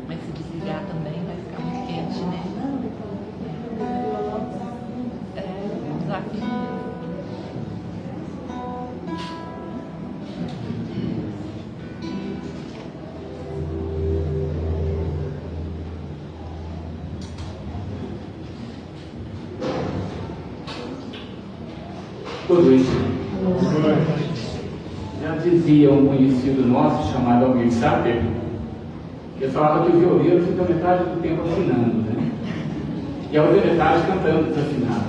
Mas se desligar também vai ficar muito quente, né? É um desafio. Boa noite. Já dizia um conhecido nosso chamado Almir Sater, que falava que o violeiro fica metade do tempo afinando, né? E a outra metade cantando desafinado.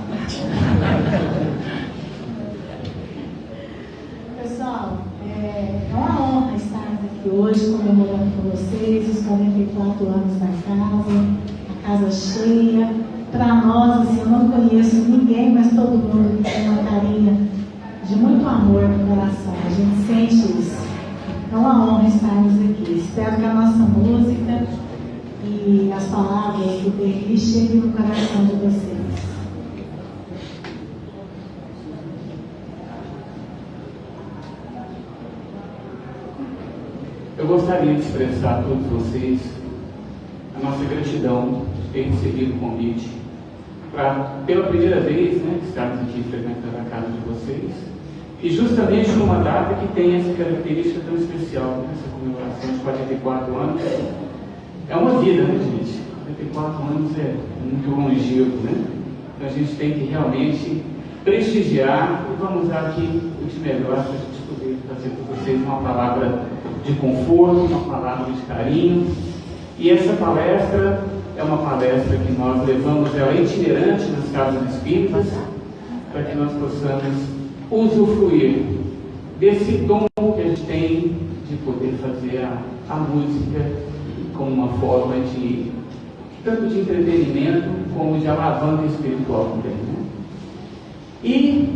Pessoal, é uma honra estar aqui hoje comemorando com vocês os 44 anos da casa, a casa cheia. Para nós, assim, eu não conheço ninguém, mas todo mundo tem uma carinha de muito amor no coração. A gente sente isso. É uma honra estarmos aqui. Espero que a nossa música e as palavras do Berri cheguem no coração de vocês. Eu gostaria de expressar a todos vocês a nossa gratidão de ter recebido o convite para, pela primeira vez, né, estarmos aqui frequentando a casa de vocês, e justamente numa data que tem essa característica tão especial, né, essa comemoração de 44 anos. É uma vida, né, gente? 44 anos é muito longevo, né? Então a gente tem que realmente prestigiar e vamos dar aqui o de melhor para a gente poder fazer para vocês uma palavra de conforto, uma palavra de carinho. E essa palestra é uma palestra que nós levamos ela itinerante nas casas espíritas, para que nós possamos usufruir desse dom que a gente tem de poder fazer a música como uma forma de tanto de entretenimento como de alavanca espiritual também, né? E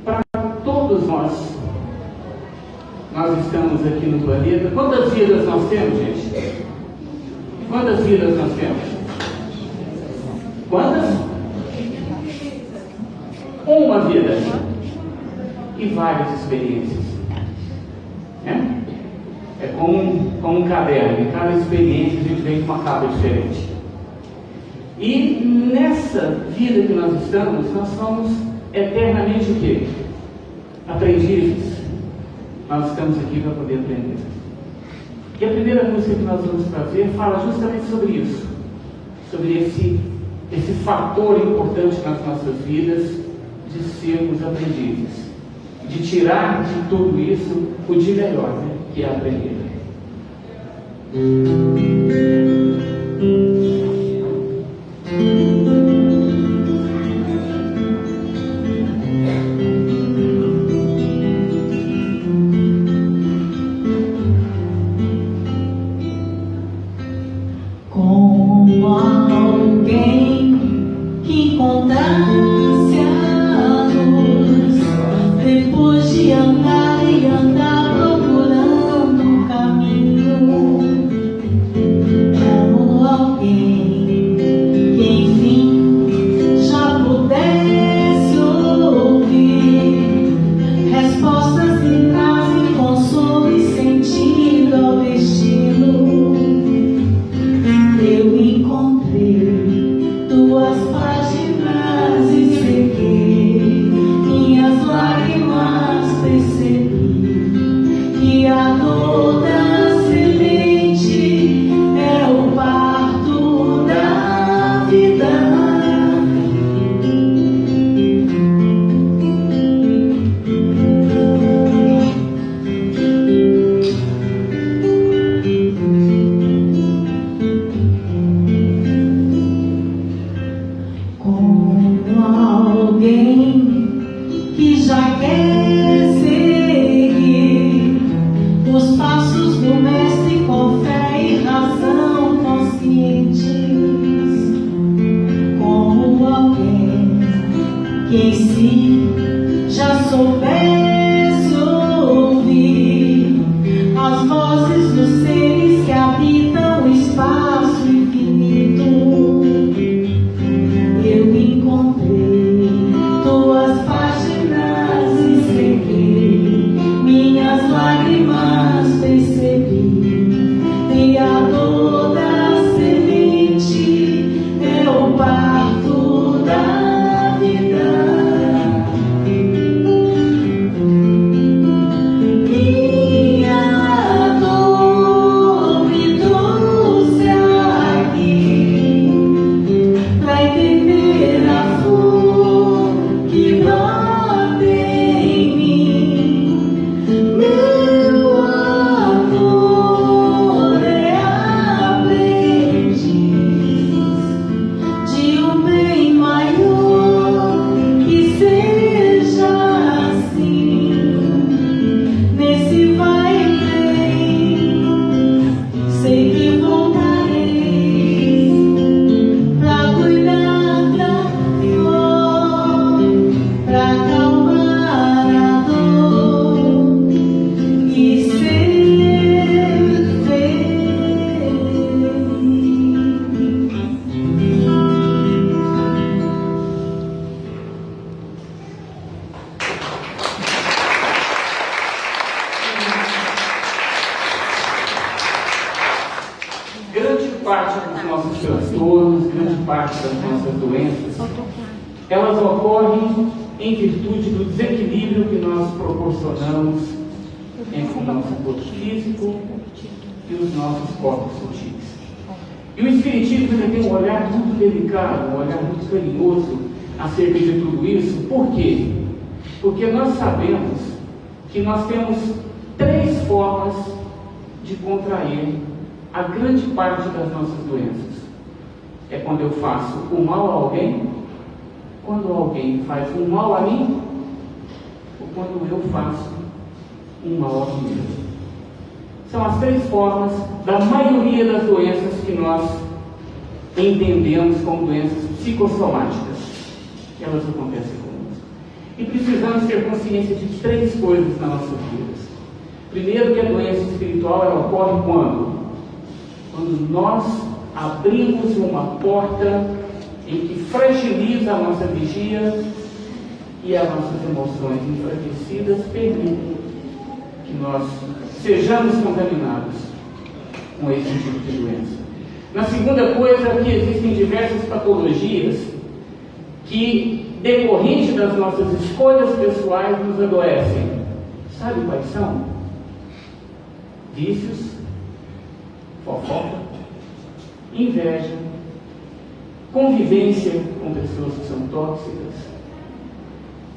para todos nós estamos aqui no planeta. Quantas vidas nós temos, gente? Quantas vidas nós temos? Quantas? Uma vida. E várias experiências. É como um caderno. Em cada experiência a gente vem com uma capa diferente. E nessa vida que nós estamos, nós somos eternamente o quê? Aprendizes. Nós estamos aqui para poder aprender. E a primeira música que nós vamos fazer fala justamente sobre isso, sobre esse fator importante nas nossas vidas de sermos aprendizes, de tirar de tudo isso o de melhor, né? Que é aprender. Quem parte das nossas doenças, elas ocorrem em virtude do desequilíbrio que nós proporcionamos entre o nosso corpo físico e os nossos corpos sutis. E o Espiritismo tem um olhar muito delicado, um olhar muito carinhoso acerca de tudo isso. Por quê? Porque nós sabemos que nós temos 3 formas de contrair a grande parte das nossas doenças. É quando eu faço o mal a alguém, quando alguém faz um mal a mim, ou quando eu faço um mal a mim mesmo. São as 3 formas da maioria das doenças que nós entendemos como doenças psicossomáticas. Elas acontecem conosco. E precisamos ter consciência de 3 coisas na nossa vida. Primeiro, que a doença espiritual ela ocorre quando? Quando nós abrimos uma porta em que fragiliza a nossa vigia e as nossas emoções enfraquecidas permitem que nós sejamos contaminados com esse tipo de doença. Na segunda coisa, que existem diversas patologias que, decorrente das nossas escolhas pessoais, nos adoecem. Sabe quais são? Vícios, fofoca, inveja, convivência com pessoas que são tóxicas,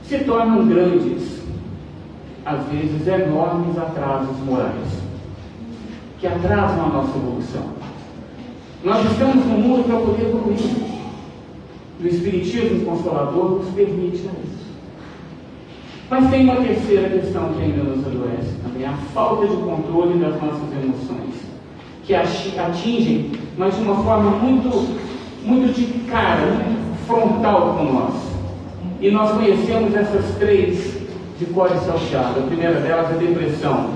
se tornam grandes, às vezes enormes atrasos morais, que atrasam a nossa evolução. Nós estamos no mundo para poder evoluir. E o Espiritismo Consolador nos permite isso. Mas tem uma terceira questão que ainda nos adoece também, a falta de controle das nossas emoções, que atingem, mas de uma forma muito de cara, muito frontal com nós. E nós conhecemos essas 3 de cor e salteado. A primeira delas é a depressão.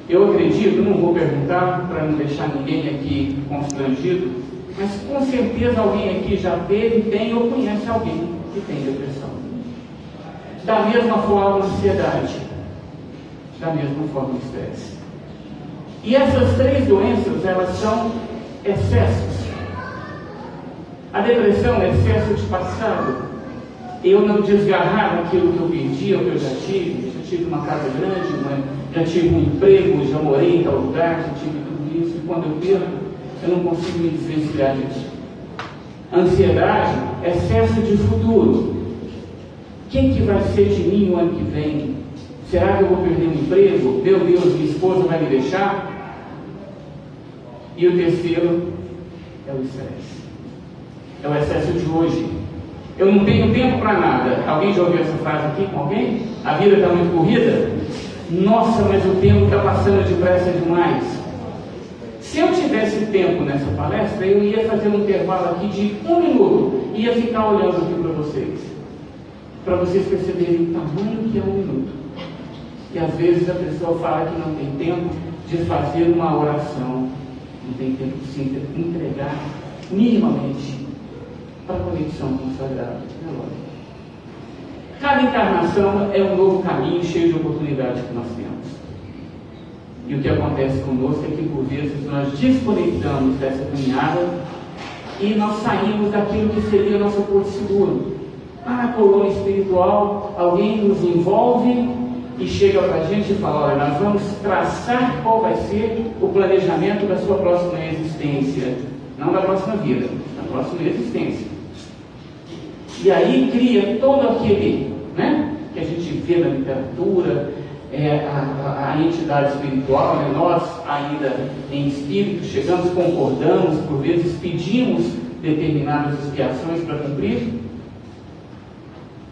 Eu acredito, não vou perguntar para não deixar ninguém aqui constrangido, mas com certeza alguém aqui já teve, tem ou conhece alguém que tem depressão. Da mesma forma, a ansiedade. Da mesma forma, o estresse. E essas 3 doenças, elas são excessos. A depressão é excesso de passado. Eu não desgarrar daquilo que eu perdi, ou que eu já tive uma casa grande, já tive um emprego, já morei em tal lugar, já tive tudo isso, e quando eu perco, eu não consigo me desvencilhar disso. Ansiedade é excesso de futuro. Quem que vai ser de mim o ano que vem? Será que eu vou perder um emprego? Meu Deus, minha esposa vai me deixar? E o terceiro é o estresse. É o excesso de hoje. Eu não tenho tempo para nada. Alguém já ouviu essa frase aqui com alguém? A vida está muito corrida? Nossa, mas o tempo está passando depressa demais. Se eu tivesse tempo nessa palestra, eu ia fazer um intervalo aqui de 1 minuto e ia ficar olhando aqui para vocês perceberem o tamanho que é 1 minuto. E às vezes a pessoa fala que não tem tempo de fazer uma oração, não tem tempo de se entregar minimamente para a conexão com o sagrado. Cada encarnação é um novo caminho cheio de oportunidades que nós temos. E o que acontece conosco é que por vezes nós desconectamos dessa caminhada e nós saímos daquilo que seria o nosso porto seguro. Lá na colônia espiritual, alguém nos envolve e chega para a gente e fala: olha, nós vamos traçar qual vai ser o planejamento da sua próxima existência. Não da próxima vida, da próxima existência. E aí cria todo aquele, que a gente vê na literatura, a entidade espiritual, nós ainda em espírito chegamos, concordamos, por vezes pedimos determinadas expiações para cumprir,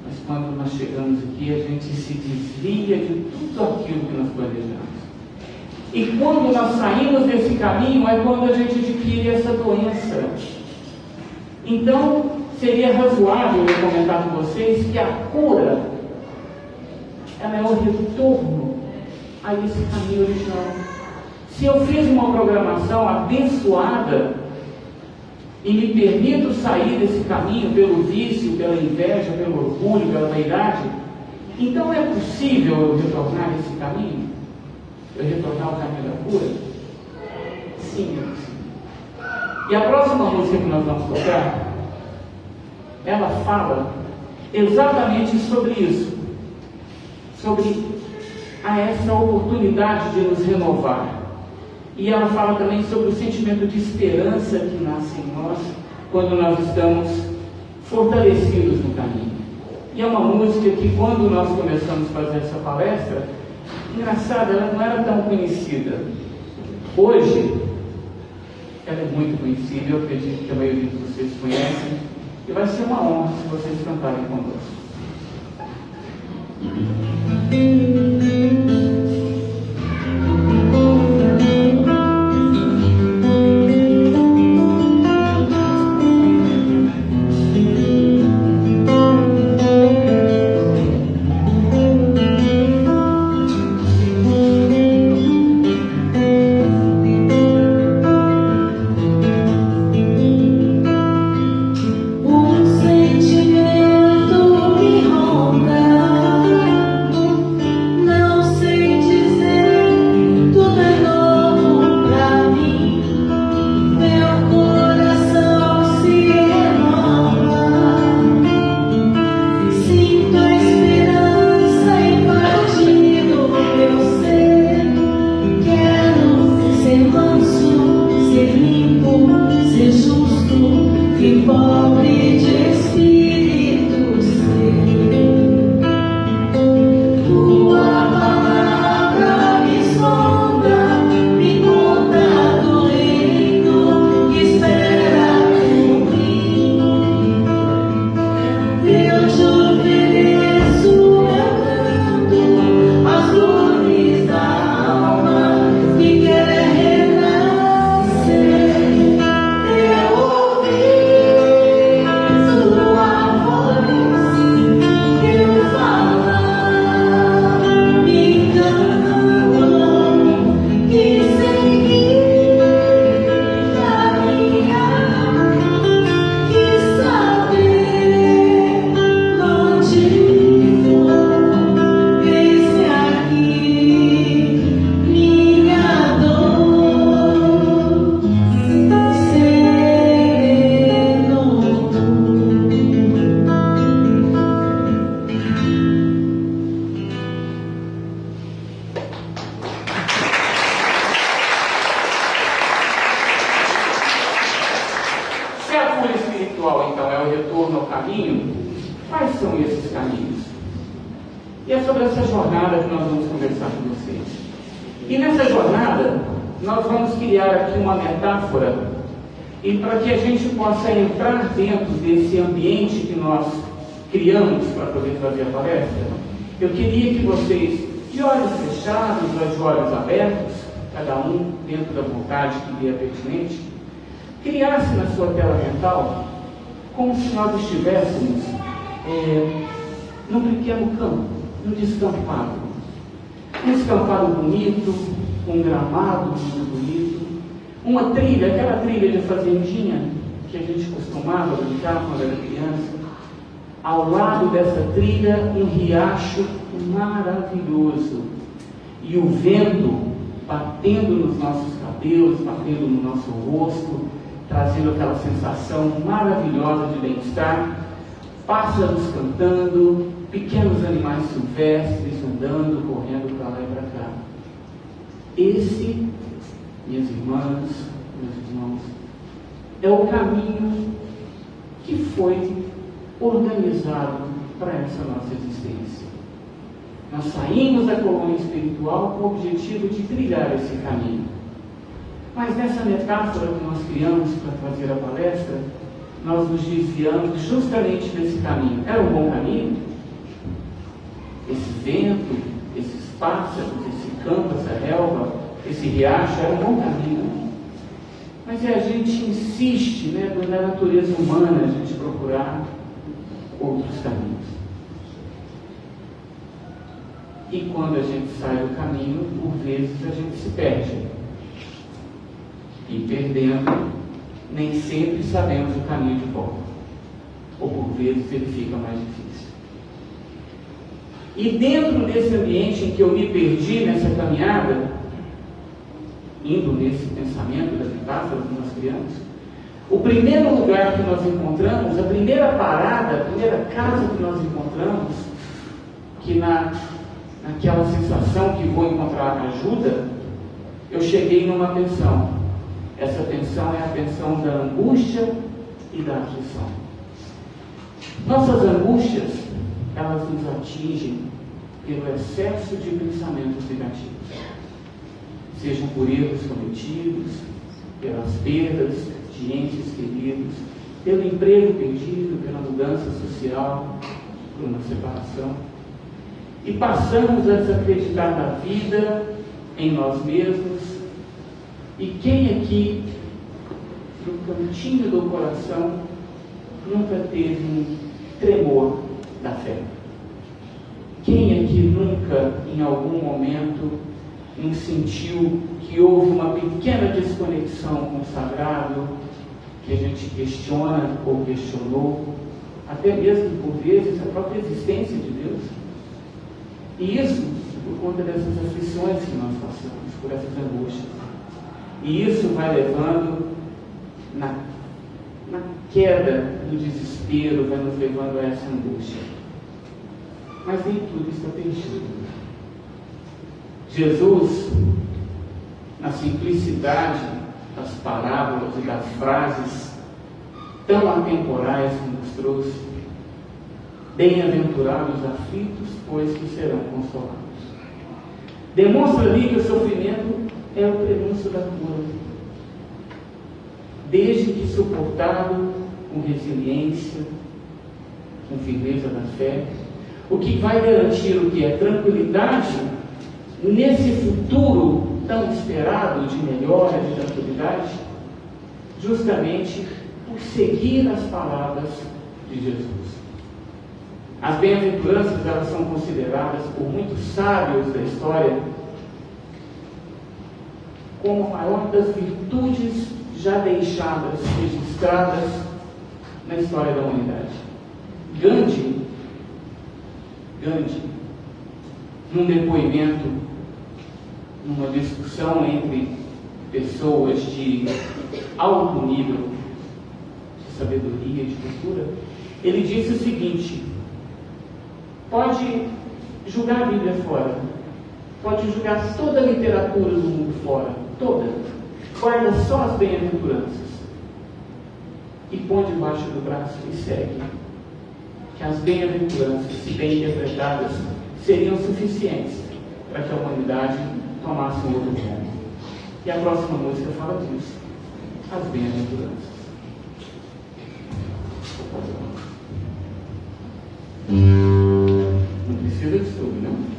mas quando nós chegamos aqui a gente se desvia de tudo aquilo que nós planejamos. E quando nós saímos desse caminho é quando a gente adquire essa doença. Então seria razoável eu comentar com vocês que a cura ela é o retorno a esse caminho original. Se eu fiz uma programação abençoada e me permito sair desse caminho pelo vício, pela inveja, pelo orgulho, pela vaidade, então é possível eu retornar a esse caminho? Eu retornar ao caminho da cura? Sim, é possível. E a próxima música que nós vamos tocar ela fala exatamente sobre isso, sobre essa oportunidade de nos renovar. E ela fala também sobre o sentimento de esperança que nasce em nós quando nós estamos fortalecidos no caminho. E é uma música que, quando nós começamos a fazer essa palestra, engraçado, ela não era tão conhecida. Hoje, ela é muito conhecida, eu acredito que a maioria de vocês conhecem, e vai ser uma honra se vocês cantarem conosco. Então, é o retorno ao caminho. Quais são esses caminhos? E é sobre essa jornada que nós vamos conversar com vocês. E nessa jornada, nós vamos criar aqui uma metáfora, e para que a gente possa entrar dentro desse ambiente que nós criamos para poder fazer a palestra, eu queria que vocês, de olhos fechados, mas de olhos abertos, cada um dentro da vontade que lhe é pertinente, criasse na sua tela mental como se nós estivéssemos num pequeno campo, num descampado. Um descampado bonito, um gramado muito bonito, uma trilha, aquela trilha de fazendinha que a gente costumava brincar quando era criança. Ao lado dessa trilha, um riacho maravilhoso. E o vento batendo nos nossos cabelos, batendo no nosso rosto, trazendo aquela sensação maravilhosa de bem-estar. Pássaros cantando, pequenos animais silvestres andando, correndo para lá e para cá. Esse, minhas irmãs, meus irmãos, é o caminho que foi organizado para essa nossa existência. Nós saímos da colônia espiritual com o objetivo de trilhar esse caminho. Mas nessa metáfora que nós criamos para fazer a palestra, nós nos desviamos justamente desse caminho. Era um bom caminho? Esse vento, esses pássaros, esse campo, essa relva, esse riacho, era um bom caminho. Mas a gente insiste, na natureza humana, a gente procurar outros caminhos. E quando a gente sai do caminho, por vezes a gente se perde. E perdendo, nem sempre sabemos o caminho de volta. Ou por vezes ele fica mais difícil. E dentro desse ambiente em que eu me perdi nessa caminhada, indo nesse pensamento da metáfora que nós criamos, O primeiro lugar que nós encontramos, a primeira parada, a primeira casa que nós encontramos, que naquela sensação que vou encontrar ajuda, eu cheguei numa tensão. Essa tensão é a tensão da angústia e da aflição. Nossas angústias, elas nos atingem pelo excesso de pensamentos negativos, sejam por erros cometidos, pelas perdas de entes queridos, pelo emprego perdido, pela mudança social, por uma separação. E passamos a desacreditar da vida, em nós mesmos. E quem aqui, no cantinho do coração, nunca teve um tremor da fé? Quem aqui nunca, em algum momento, sentiu que houve uma pequena desconexão com o sagrado, que a gente questiona ou questionou, até mesmo por vezes a própria existência de Deus? E isso por conta dessas aflições que nós passamos, por essas angústias. E isso vai levando na queda do desespero, vai nos levando a essa angústia. Mas nem tudo está perdido. Jesus, na simplicidade das parábolas e das frases tão atemporais que nos trouxe, bem-aventurados os aflitos, pois que serão consolados. Demonstra ali que o sofrimento é o prenúncio da cura, desde que suportado com resiliência, com firmeza da fé, o que vai garantir o que é tranquilidade nesse futuro tão esperado de melhora, de tranquilidade, justamente por seguir as palavras de Jesus. As bem-aventuranças, elas são consideradas por muitos sábios da história como a maior das virtudes já deixadas, registradas na história da humanidade. Gandhi, num depoimento, numa discussão entre pessoas de alto nível de sabedoria, de cultura, ele disse o seguinte: pode julgar a Bíblia fora, pode julgar toda a literatura do mundo fora, toda, guarda só as bem-aventuranças e põe debaixo do braço e segue, que as bem-aventuranças, se bem interpretadas, seriam suficientes para que a humanidade tomasse um outro rumo. E a próxima música fala disso, as bem-aventuranças. Não precisa de estudo, não?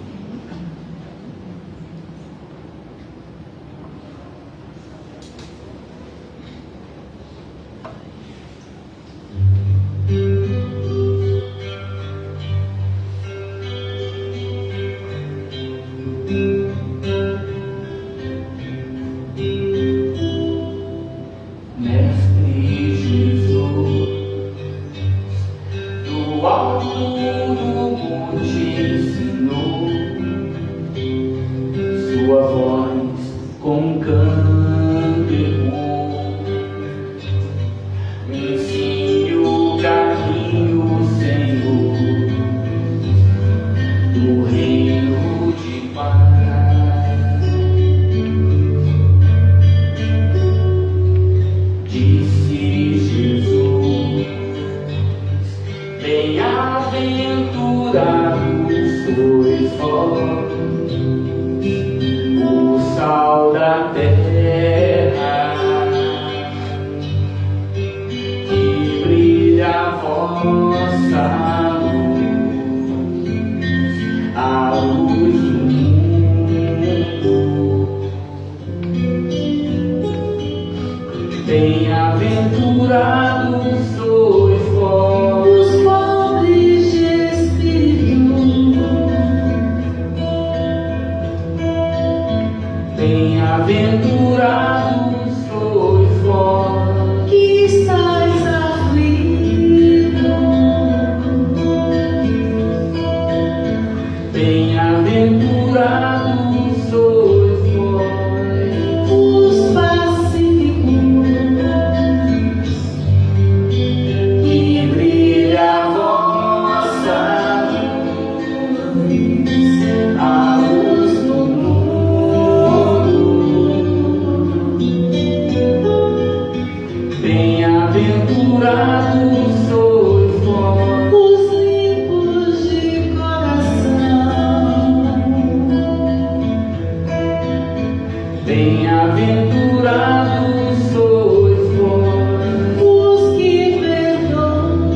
Bem-aventurados sois vós, os que perdoam.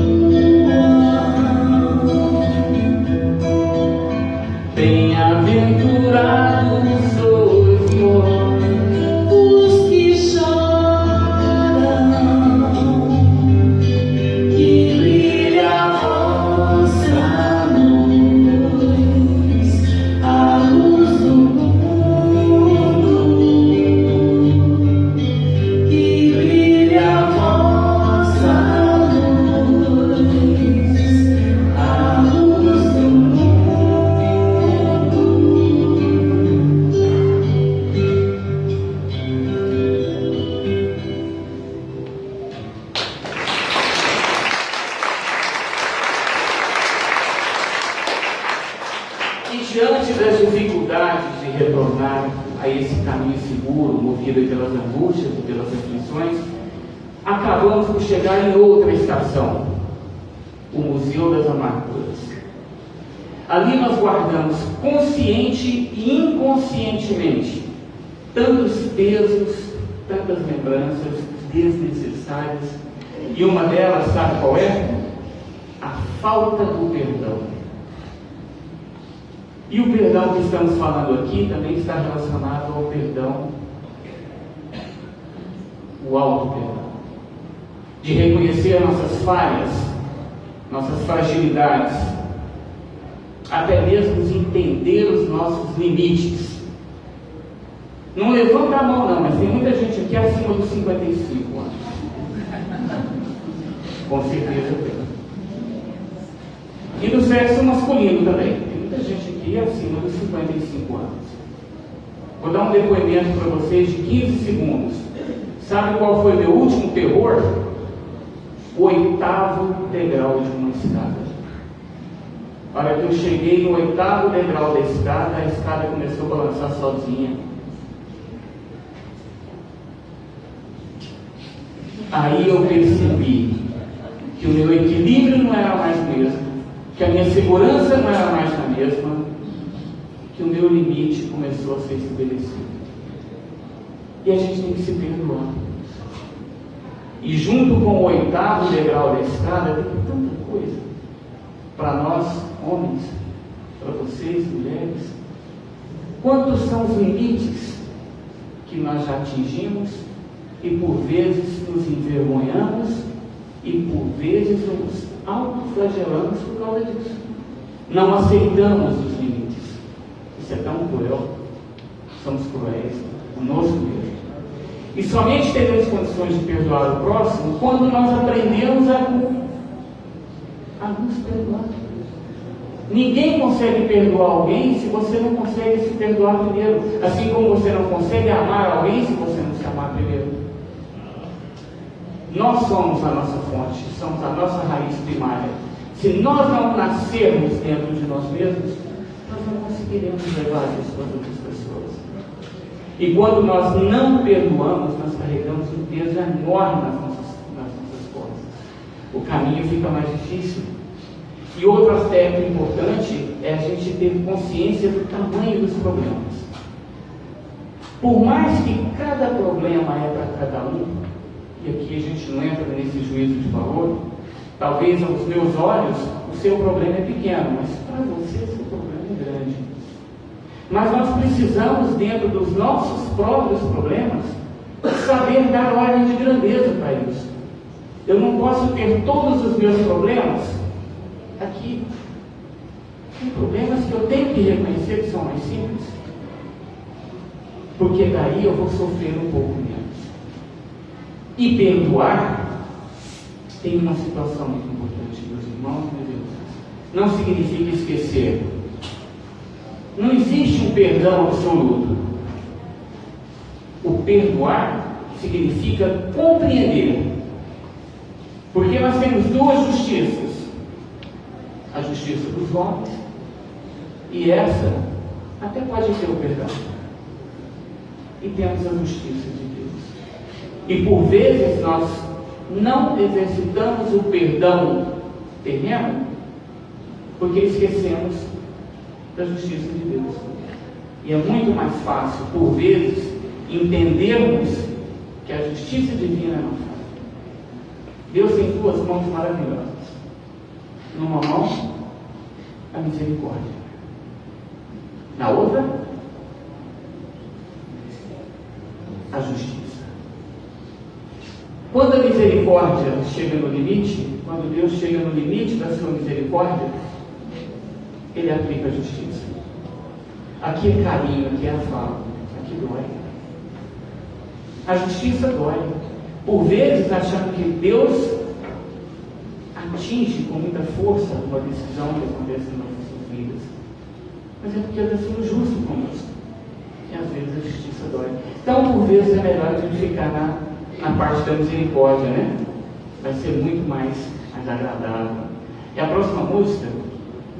bem-aventurados sois vós, Os que choram, que brilha a vossa luz, a luz do mundo, que brilha a vossa luz, a luz do mundo. e diante das dificuldades de retornar a esse caminho seguro, movido pelas angústias e pelas aflições, acabamos por chegar em outra estação, o Museu das Amarguras. Ali nós guardamos consciente e inconscientemente tantos pesos, tantas lembranças desnecessárias, e uma delas, sabe qual é? A falta do perdão. E o perdão que estamos falando aqui também está relacionado ao perdão, o auto-perdão, de reconhecer nossas falhas, nossas fragilidades, até mesmo de entender os nossos limites. Não levanta a mão não, mas tem muita gente aqui acima dos 55 anos. Com certeza tem. E do sexo masculino também. Tem muita gente aqui acima dos 55 anos. Vou dar um depoimento para vocês de 15 segundos. Sabe qual foi meu último terror? O 8º degrau de uma escada. A hora que eu cheguei no 8º degrau da escada, a escada começou a balançar sozinha. Aí eu percebi que o meu equilíbrio não era mais o mesmo, que a minha segurança não era mais a mesma, que o meu limite começou a ser estabelecido. E a gente tem que se perdoar. E junto com o 8º degrau da escada, tem tanta coisa. Para nós, homens, para vocês, mulheres, quantos são os limites que nós já atingimos e por vezes nos envergonhamos e por vezes nos autoflagelamos por causa disso. Não aceitamos os limites. Isso é tão cruel. Somos cruéis conosco mesmo. E somente teremos condições de perdoar o próximo quando nós aprendemos a nos perdoar. Ninguém consegue perdoar alguém se você não consegue se perdoar primeiro. Assim como você não consegue amar alguém se você não se amar primeiro. Nós somos a nossa fonte, somos a nossa raiz primária. Se nós não nascermos dentro de nós mesmos, nós não conseguiremos levar isso para outras pessoas. E quando nós não perdoamos, nós carregamos um peso enorme nas nossas costas. O caminho fica mais difícil. E outro aspecto importante é a gente ter consciência do tamanho dos problemas. Por mais que cada problema é para cada um, e aqui a gente não entra nesse juízo de valor, talvez aos meus olhos o seu problema é pequeno, mas para você o seu problema é grande. Mas nós precisamos, dentro dos nossos próprios problemas, saber dar ordem de grandeza para isso. Eu não posso ter todos os meus problemas aqui. Tem problemas que eu tenho que reconhecer que são mais simples, porque daí eu vou sofrer um pouco menos. E perdoar tem uma situação muito importante, meus irmãos e meus irmãos. Não significa esquecer. Não existe um perdão absoluto. O perdoar significa compreender. Porque nós temos duas justiças. A justiça dos homens e essa até pode ter o perdão. E temos a justiça de Deus. E por vezes nós não exercitamos o perdão terreno porque esquecemos da justiça de Deus. E é muito mais fácil, por vezes, entendermos que a justiça divina não faz. Deus tem duas mãos maravilhosas. Numa mão, a misericórdia. Na outra, a justiça. Quando a misericórdia chega no limite, quando Deus chega no limite da sua misericórdia, Ele aplica a justiça. Aqui é carinho, aqui é afago, aqui dói. A justiça dói. Por vezes achamos que Deus atinge com muita força uma decisão que acontece nas nossas vidas. Mas é porque Ele está sendo justo conosco. E às vezes a justiça dói. Então, por vezes, é melhor a gente ficar na parte da misericórdia, né? Vai ser muito mais agradável. E a próxima música,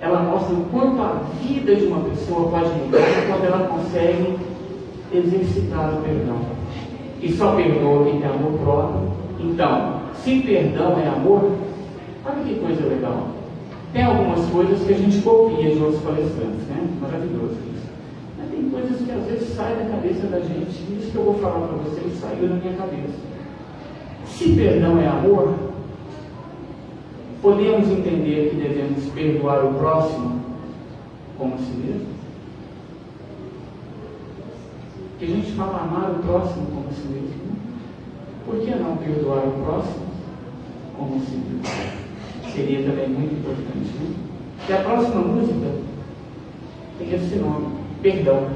ela mostra o quanto a vida de uma pessoa pode mudar quando ela consegue exercitar o perdão. E só perdoa quem tem amor próprio. Então, se perdão é amor, olha que coisa legal. Tem algumas coisas que a gente copia de outros palestrantes, né? Maravilhoso isso. Mas tem coisas que às vezes saem da cabeça da gente. Isso que eu vou falar para vocês saiu da minha cabeça. Se perdão é amor, podemos entender que devemos perdoar o próximo como a si mesmo? Que a gente fala amar o próximo como a si mesmo. Por que não perdoar o próximo como a si mesmo? Seria também muito importante, né? E a próxima música tem esse nome, Perdão.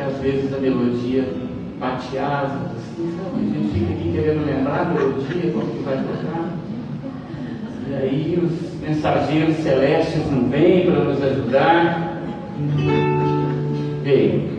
Às vezes a melodia bate asas, assim, sabe? A gente fica aqui querendo lembrar a melodia, como que vai tocar. E aí os mensageiros celestes não vêm para nos ajudar. Veio.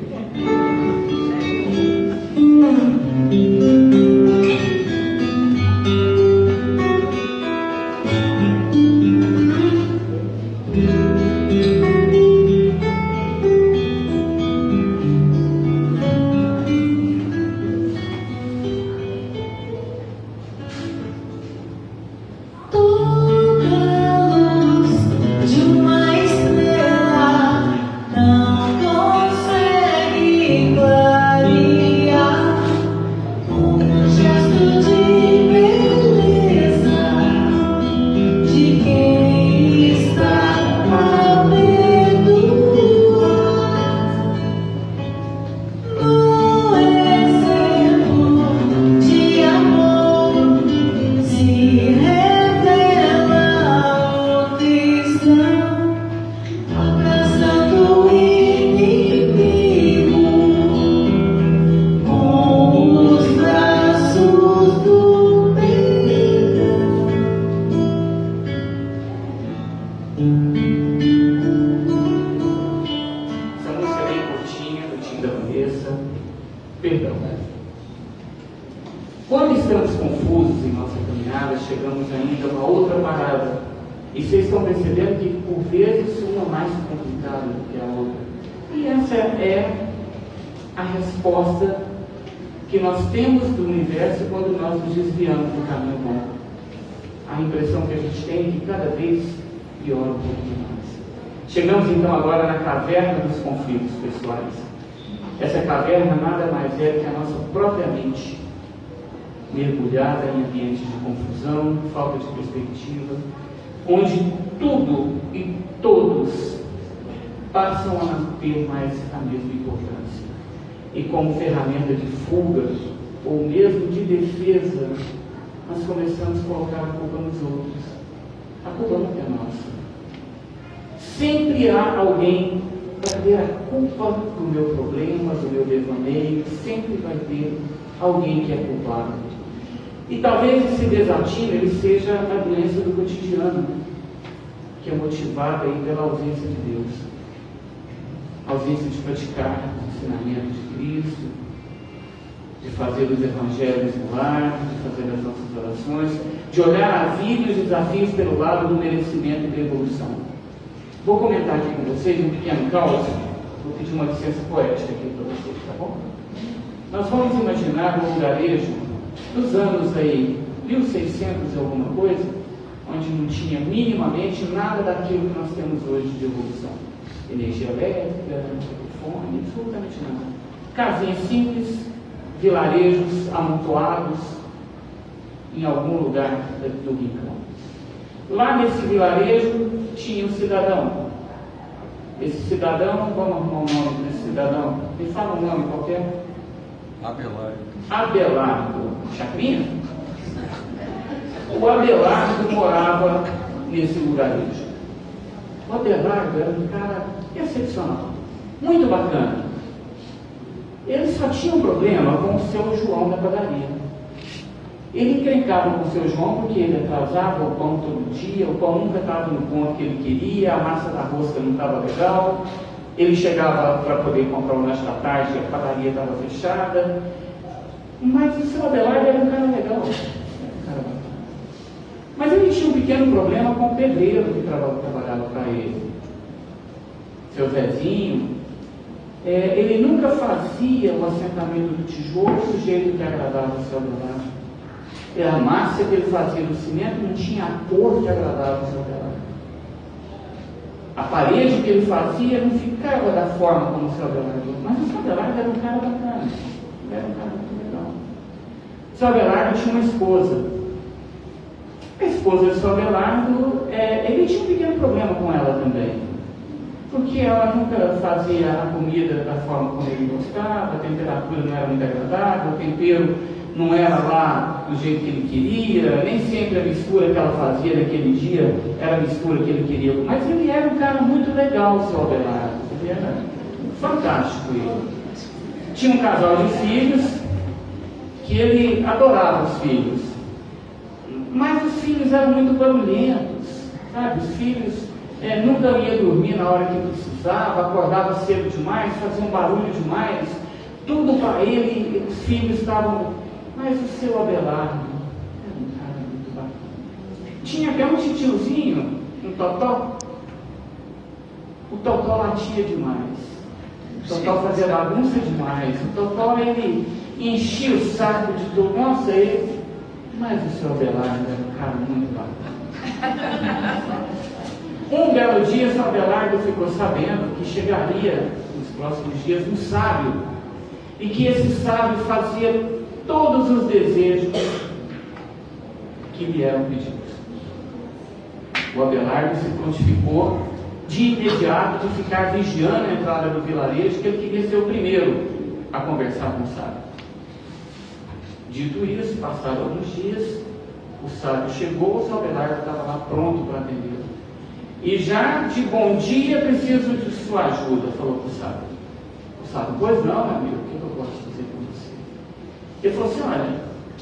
Perdão. Quando estamos confusos em nossa caminhada, chegamos ainda a uma outra parada. E vocês estão percebendo que por vezes uma é mais complicada do que a outra. E essa é a resposta que nós temos do universo quando nós nos desviamos do caminho bom. A impressão que a gente tem é que cada vez piora um pouquinho mais. Chegamos então agora na caverna dos conflitos pessoais. Essa caverna nada mais é que a nossa própria mente, mergulhada em ambientes de confusão, falta de perspectiva, onde tudo e todos passam a não ter mais a mesma importância. E como ferramenta de fuga, ou mesmo de defesa, nós começamos a colocar a culpa nos outros. A culpa não é nossa. Sempre há alguém para ter a culpa do meu problema, do meu devaneio. Sempre vai ter alguém que é culpado. E talvez esse desatino ele seja a doença do cotidiano, que é motivada aí pela ausência de Deus. A ausência de praticar os ensinamentos de Cristo, de fazer os evangelhos no lar, de fazer as nossas orações, de olhar a vida e os desafios pelo lado do merecimento e da evolução. Vou comentar aqui com vocês um pequeno caos, Vou pedir uma licença poética aqui para vocês, tá bom? Nós vamos imaginar um lugarejo dos anos aí, 1600 e alguma coisa, onde não tinha minimamente nada daquilo que nós temos hoje de evolução. Energia elétrica, telefone, absolutamente nada. Casinhas simples, vilarejos amontoados em algum lugar do rincão. Lá nesse vilarejo tinha um cidadão. Esse cidadão, vamos arrumar o nome desse cidadão? Me fala um nome qualquer. Abelardo Chacrinha? O Abelardo morava nesse lugarejo. O Abelardo era um cara excepcional, muito bacana. Ele só tinha um problema com o seu João da padaria. Ele encrencava com o seu João porque ele atrasava o pão todo dia, o pão nunca estava no ponto que ele queria, a massa da rosca não estava legal, ele chegava para poder comprar o lanche da tarde e a padaria estava fechada. Mas o seu Abelardo era um cara legal. Mas ele tinha um pequeno problema com o pedreiro que trabalhava para ele. Seu Zezinho, ele nunca fazia o assentamento do tijolo do jeito que agradava o seu Abelardo. A massa que ele fazia no cimento não tinha a cor que agradava o seu Abelardo. A parede que ele fazia não ficava da forma como o seu Abelardo. Mas o seu Abelardo era um cara bacana. Ele era um cara muito legal. O seu Abelardo tinha uma esposa. A esposa do seu Abelardo, ele tinha um pequeno problema com ela também. Porque ela nunca fazia a comida da forma como ele gostava, a temperatura não era muito agradável, o tempero não era lá do jeito que ele queria, nem sempre a mistura que ela fazia naquele dia era a mistura que ele queria. Mas ele era um cara muito legal, o seu Abelardo. Ele era fantástico. Ele tinha um casal de filhos que ele adorava os filhos. Mas os filhos eram muito barulhentos, sabe? Os filhos nunca iam dormir na hora que precisava, acordava cedo demais, fazia um barulho demais, tudo para ele, os filhos estavam... Mas o seu Abelardo era um cara muito bacana. Tinha até um titiozinho, um Totó. O Totó latia demais. O Totó fazia bagunça demais. O Totó, ele enchia o saco de todo. Nossa, ele... Mas o seu Abelardo era um cara muito bacana. Um belo dia, o seu Abelardo ficou sabendo que chegaria, nos próximos dias, um sábio. E que esse sábio fazia todos os desejos que lhe eram pedidos. O Abelardo se prontificou de imediato de ficar vigiando a entrada do vilarejo, que ele queria ser o primeiro a conversar com o sábio. Dito isso, passaram alguns dias, o sábio chegou, o seu Abelardo estava lá pronto para atendê-lo. E já de bom dia, preciso de sua ajuda, falou para o sábio. O sábio, pois não, meu amigo, o que eu posso fazer por você? Ele falou assim, olha,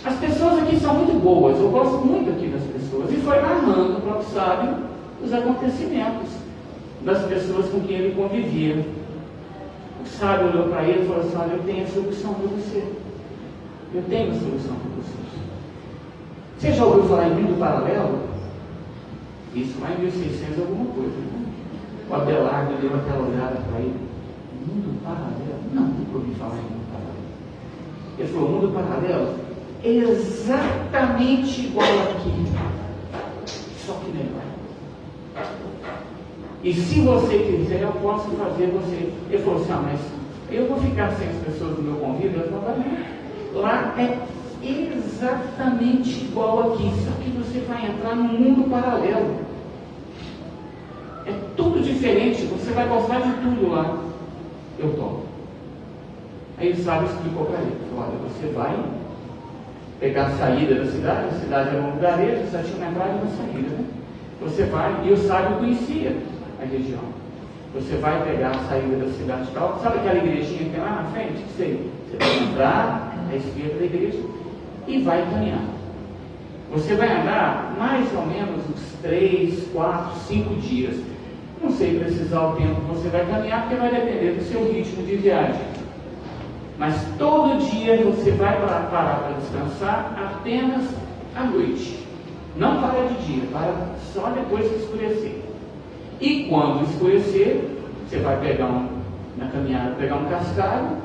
as pessoas aqui são muito boas, eu gosto muito aqui das pessoas. E foi narrando para o sábio os acontecimentos das pessoas com quem ele convivia. O sábio olhou para ele e falou assim, olha, eu tenho a solução para você. Eu tenho a solução para você. Você já ouviu falar em mundo paralelo? Isso lá em 1600 alguma coisa. Né? O Abelardo deu aquela olhada para ele. Mundo paralelo? Não, nunca ouvi falar em mundo paralelo. Ele falou, o mundo paralelo é exatamente igual aqui, só que melhor. E se você quiser, eu posso fazer você. Ele falou assim, mas eu vou ficar sem as pessoas do meu convívio? Eu falei, não. Lá é exatamente igual aqui, só que você vai entrar num mundo paralelo. É tudo diferente, você vai gostar de tudo lá. Eu tomo. Aí o sábio explicou para ele, falou, olha, você vai pegar a saída da cidade, a cidade era um lugarejo, só tinha uma entrada e uma saída, né? Você vai, e o sábio conhecia a região. Você vai pegar a saída da cidade tal, sabe aquela igrejinha que tem lá na frente? Você vai entrar à esquerda da igreja e vai caminhar. Você vai andar mais ou menos uns 3, 4, 5 dias. Não sei precisar o tempo que você vai caminhar, porque vai depender do seu ritmo de viagem. Mas todo dia você vai parar para descansar apenas à noite. Não para de dia, para só depois que escurecer. E quando escurecer, você vai pegar na caminhada, pegar um cascalho,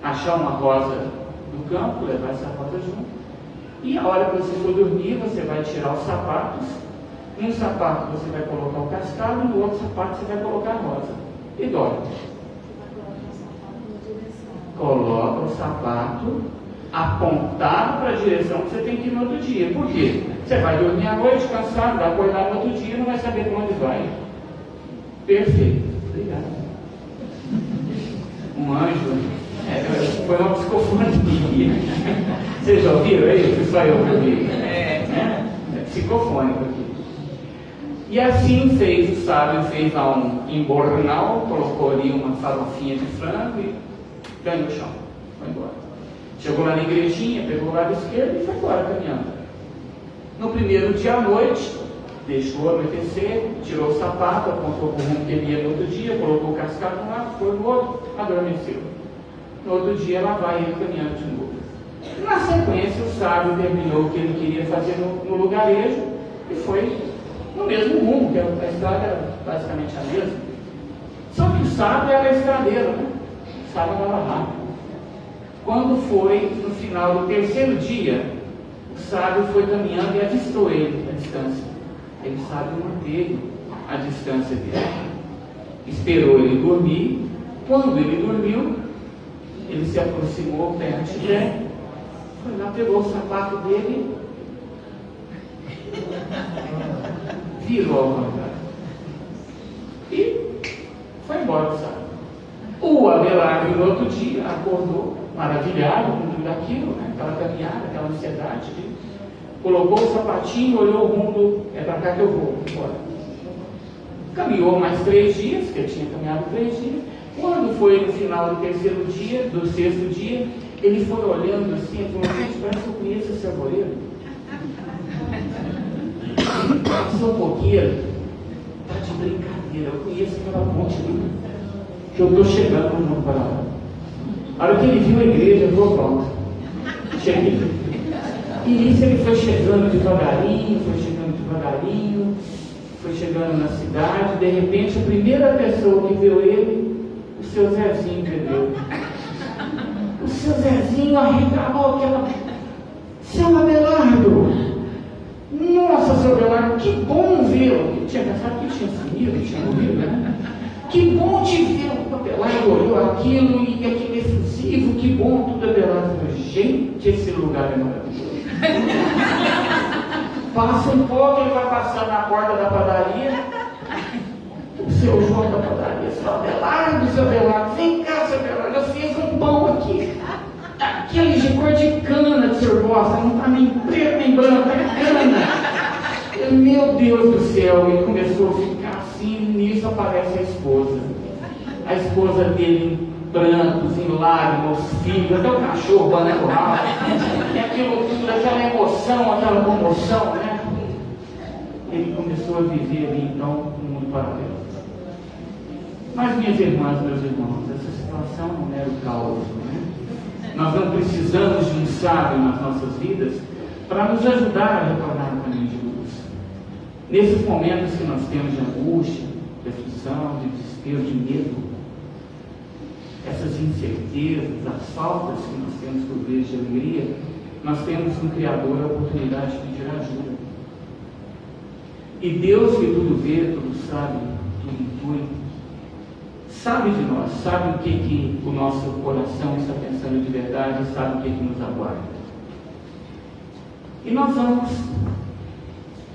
achar uma rosa no campo, levar essa rosa junto, e a hora que você for dormir, você vai tirar os sapatos. Num sapato você vai colocar o cascalho, no outro sapato você vai colocar a rosa. E dorme. Coloca o sapato apontado para a direção que você tem que ir no outro dia. Por quê? Você vai dormir à noite, cansado, vai acordar no outro dia e não vai saber para onde vai. Perfeito. Obrigado. Um anjo, foi uma psicofonia. Vocês já ouviram aí? Foi só eu que ouvi. É psicofônico aqui. E assim fez, o sábio fez lá um embornal, colocou ali uma farofinha de frango e caiu no chão, foi embora. Chegou lá na igrejinha, pegou o lado esquerdo e foi embora caminhando. No primeiro dia à noite, deixou anoitecer, tirou o sapato, apontou para o rumo que ele ia no outro dia, colocou o cascalho de um lado, foi no outro, adormeceu. No outro dia ela vai ele caminhando de novo. Na sequência, o sábio terminou o que ele queria fazer no lugarejo e foi no mesmo rumo, que a estrada era basicamente a mesma. Só que o sábio era estradeiro, né? O sábio andava rápido. Quando foi no final do terceiro dia, o sábio foi caminhando e avistou ele a distância. Ele sábio manteve a distância dele. Esperou ele dormir. Quando ele dormiu, ele se aproximou perto dele, foi lá, pegou o sapato dele, virou ao contrário e foi embora do sábado. O Abelardo, no outro dia, acordou maravilhado com tudo aquilo, né? Aquela caminhada, aquela ansiedade. Colocou o sapatinho, olhou o mundo, é para cá que eu vou, embora. Caminhou mais 3 dias, que ele tinha caminhado 3 dias. Quando foi no final do terceiro dia, do sexto dia, ele foi olhando assim e falou: gente, parece que eu conheço esse arvoredo. Passou um pouquinho, tá de brincadeira, eu conheço aquela ponte ali, que eu estou chegando no mundo paralelo. A hora que ele viu a igreja, ele falou: pronto, cheguei. E isso ele foi chegando devagarinho, foi chegando na cidade. De repente, a primeira pessoa que viu ele, o seu Zezinho, entendeu? O seu Zezinho arregalou aquela: seu Abelardo! Nossa, seu Abelardo, que bom vê-lo! Ele tinha pensado que ele tinha sumido, tinha morrido, né? Que bom te ver! O Abelardo olhou aquilo e aquele efusivo, que bom tudo, Abelardo. Gente, esse lugar é maravilhoso. Passa um pouco, ele vai passar na porta da padaria. O seu João da padaria: seu Abelardo, vem cá, seu Abelardo, eu fiz um pão aqui. Aquele de cor de cana que o senhor gosta, não está nem preto nem branco, é cana. Meu Deus do céu, ele começou a ficar assim, nisso aparece a esposa. A esposa dele em prantos, em lágrimas, os filhos, até o cachorro banando o rabo. E aquilo tudo, aquela emoção, aquela comoção, né? Ele começou a viver ali, então, um mundo paralelo. Mas, minhas irmãs, meus irmãos, essa situação não era o caos, né? Nós não precisamos de um sábio nas nossas vidas para nos ajudar a retornar ao caminho de luz. Nesses momentos que nós temos de angústia, de aflição, de desespero, de medo, essas incertezas, as faltas que nós temos por vezes de alegria, nós temos no Criador a oportunidade de pedir ajuda. E Deus, que tudo vê, tudo sabe, tudo intui, sabe de nós, sabe o que o nosso coração está pensando de verdade, sabe o que nos aguarda. E nós vamos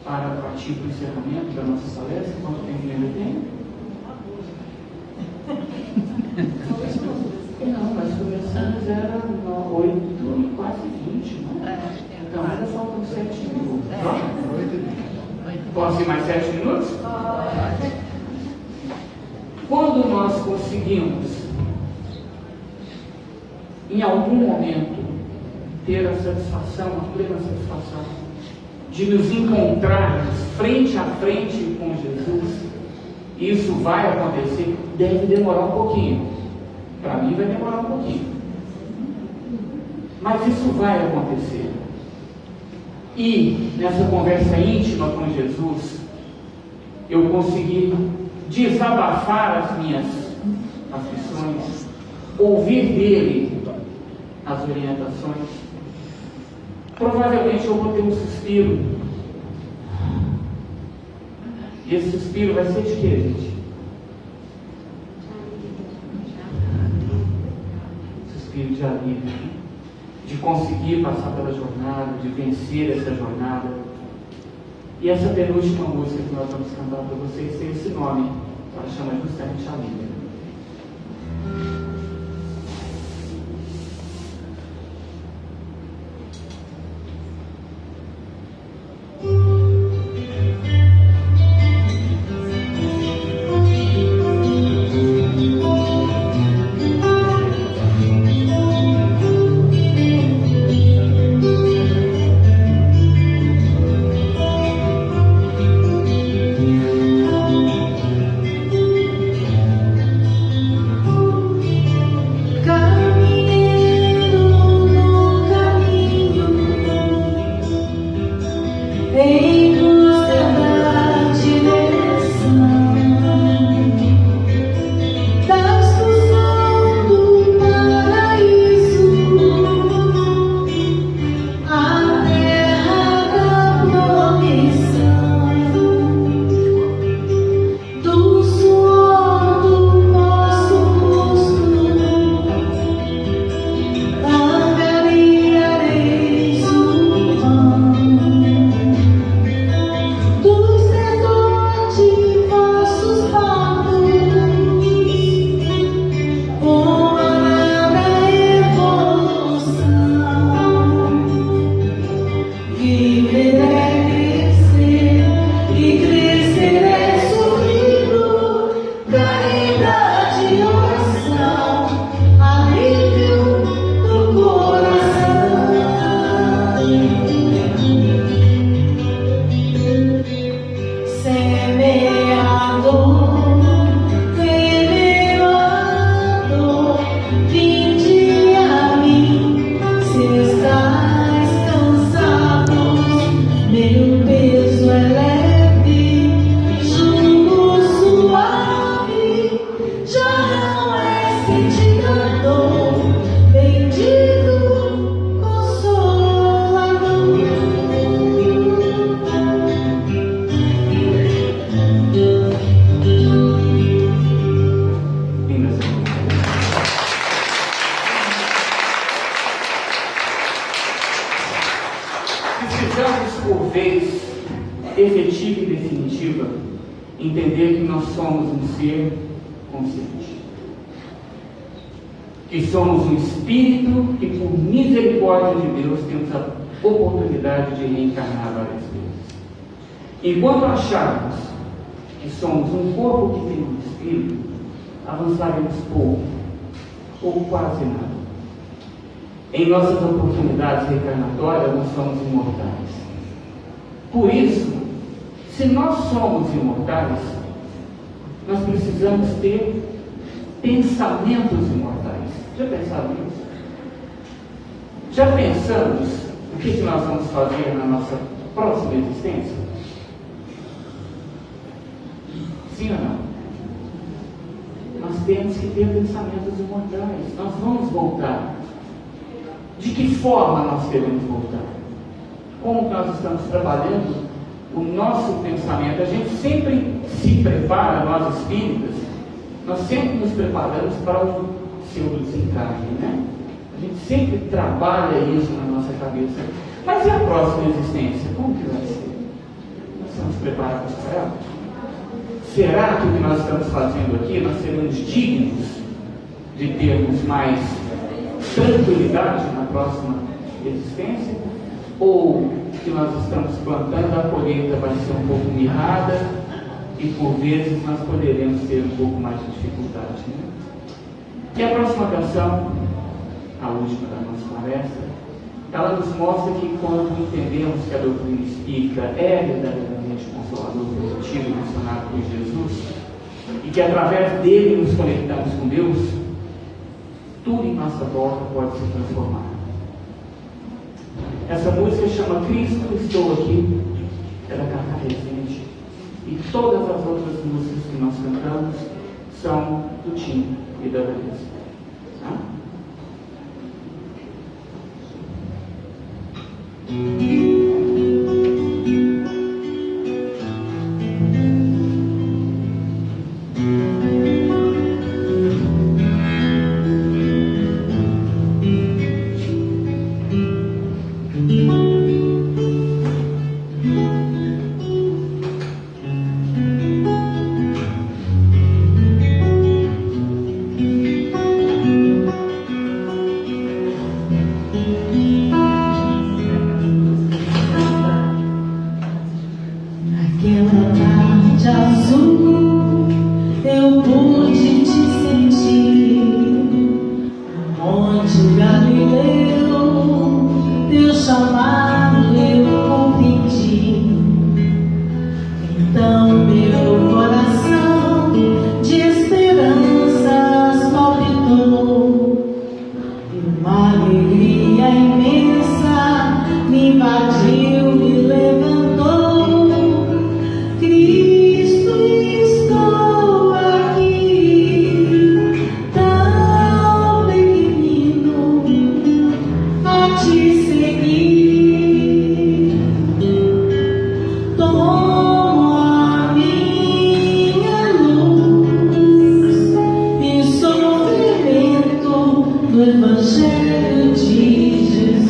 para partir para o encerramento da nossa palestra. Quanto tempo ainda tem? Não, nós começamos, era 8 e quase 20, né? Então ainda faltam 7 minutos. Posso ir mais 7 minutos? Quando nós conseguimos, em algum momento, ter a satisfação, a plena satisfação, de nos encontrarmos frente a frente com Jesus, isso vai acontecer, deve demorar um pouquinho. Para mim vai demorar um pouquinho. Mas isso vai acontecer. E nessa conversa íntima com Jesus, eu consegui desabafar as lições, ouvir dele as orientações, provavelmente eu vou ter um suspiro. E esse suspiro vai ser de quê, gente? Suspiro de alívio, de conseguir passar pela jornada, de vencer essa jornada. E essa penúltima música que nós vamos cantar para vocês tem esse nome, ela chama justamente alívio. Precisamos, por vez efetiva e definitiva, entender que nós somos um ser consciente. Que somos um espírito que, por misericórdia de Deus, temos a oportunidade de reencarnar várias vezes. Enquanto acharmos que somos um corpo que tem um espírito, avançaremos pouco, ou quase nada. Em nossas oportunidades reencarnatórias, nós somos imortais. Por isso, se nós somos imortais, nós precisamos ter pensamentos imortais. Já pensaram nisso? Já pensamos o que nós vamos fazer na nossa próxima existência? Sim ou não? Nós temos que ter pensamentos imortais. Nós vamos voltar. De que forma nós queremos voltar? Como nós estamos trabalhando o nosso pensamento? A gente sempre se prepara, nós espíritas, nós sempre nos preparamos para o seu desencarne, né? A gente sempre trabalha isso na nossa cabeça. Mas e a próxima existência? Como que vai ser? Nós estamos preparados para ela? Será que o que nós estamos fazendo aqui, nós seremos dignos de termos mais tranquilidade na próxima existência? Ou que nós estamos plantando, a colheita vai ser um pouco mirrada e por vezes nós poderemos ter um pouco mais de dificuldade, né? E a próxima canção, a última da nossa palestra, ela nos mostra que quando entendemos que a doutrina espírita é verdadeiramente consolador, positivo, mencionado por Jesus, e que através dele nos conectamos com Deus, tudo em nossa volta pode se transformar. Essa música chama Cristo, Estou Aqui, ela canta presente, e todas as outras músicas que nós cantamos são do Tim. e da Vanessa. Tá? Naquela tarde azul, eu pude te sentir. Monte Galileu, teu chamado eu compreendi. Então meu coração de esperanças palpitou, e uma alegria imensa me invadiu, me levantou. Cristo, estou aqui, tão pequenino, a te seguir. Toma a minha luz e sou fermento do Evangelho de Jesus.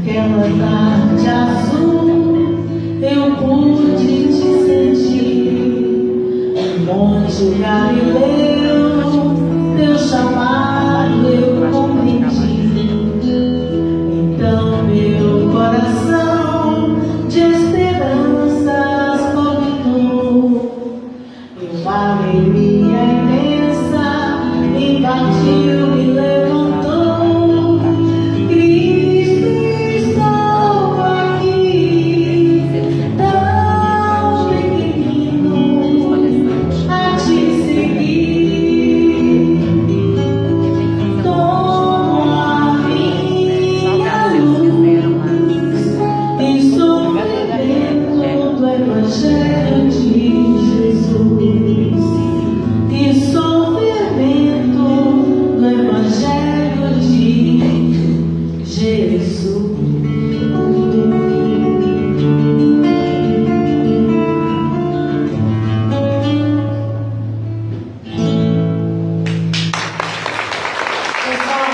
Naquela tarde azul, eu pude te sentir. Monte Galileu, teu chamado eu compreendi. Então meu coração de esperanças palpitou, e uma alegria imensa invadiu, me levantou. Evangelho de Jesus, e sou fermento do Evangelho de Jesus. Pessoal,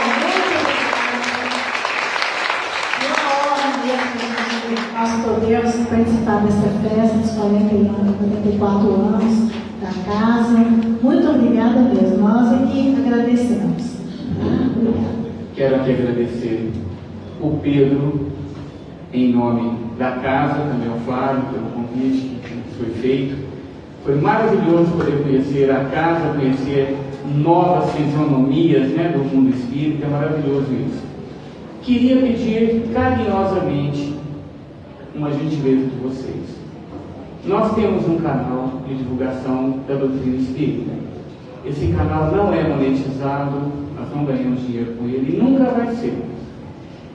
nós podemos participar dessa festa dos 44 anos da casa. Muito obrigada mesmo. Nós aqui agradecemos. Obrigada. Quero aqui agradecer o Pedro, em nome da casa, também ao Flávio, pelo convite que foi feito. Foi maravilhoso poder conhecer a casa, conhecer novas fisionomias, né, do mundo espírita. É maravilhoso isso. Queria pedir carinhosamente uma gentileza de vocês. Nós temos um canal de divulgação da doutrina espírita. Esse canal não é monetizado, nós não ganhamos dinheiro com ele e nunca vai ser.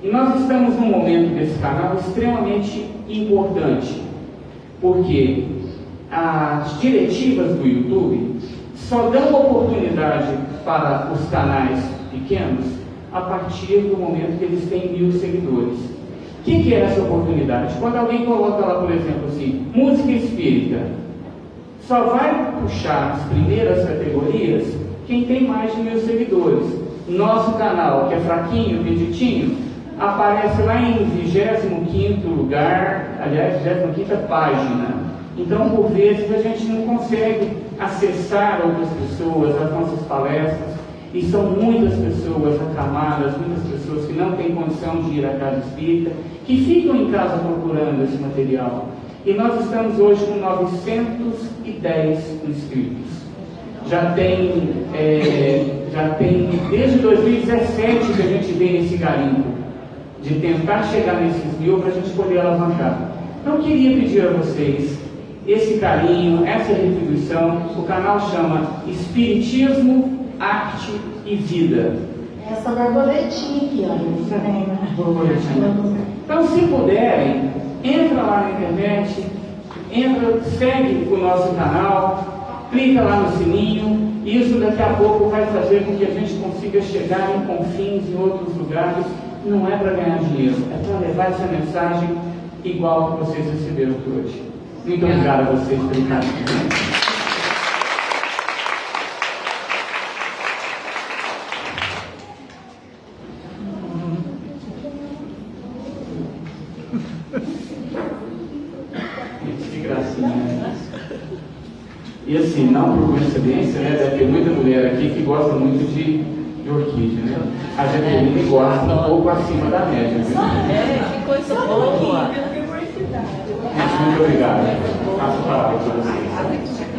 E nós estamos num momento desse canal extremamente importante, porque as diretivas do YouTube só dão oportunidade para os canais pequenos a partir do momento que eles têm 1000 seguidores. O que é essa oportunidade? Quando alguém coloca lá, por exemplo, assim, música espírita, só vai puxar as primeiras categorias quem tem mais de 1000 seguidores. Nosso canal, que é fraquinho, peditinho, aparece lá em 25º lugar, aliás, 25ª página. Então, por vezes, a gente não consegue acessar outras pessoas, as nossas palestras, e são muitas pessoas acamadas, muitas pessoas que não têm condição de ir à casa espírita, que ficam em casa procurando esse material. E nós estamos hoje com 910 inscritos. já tem desde 2017 que a gente vem nesse garimpo, de tentar chegar nesses 1000 para a gente poder alavancar. Então eu queria pedir a vocês esse carinho, essa retribuição. O canal chama Espiritismo, Arte e Vida. Essa borboletinha aqui, olha. Borboletinha. Então, se puderem, entra lá na internet, segue o nosso canal, clica lá no sininho. Isso daqui a pouco vai fazer com que a gente consiga chegar em confins, em outros lugares. Não é para ganhar dinheiro, é para levar essa mensagem igual que vocês receberam por hoje. Muito obrigado a vocês pelo carinho. Que gracinha. E assim, não por coincidência, né, deve ter muita mulher aqui que gosta muito de orquídea, né? A Jaqueline gosta um pouco acima da média, viu? Que coisa boa. Muito obrigado. Passo a palavra para vocês.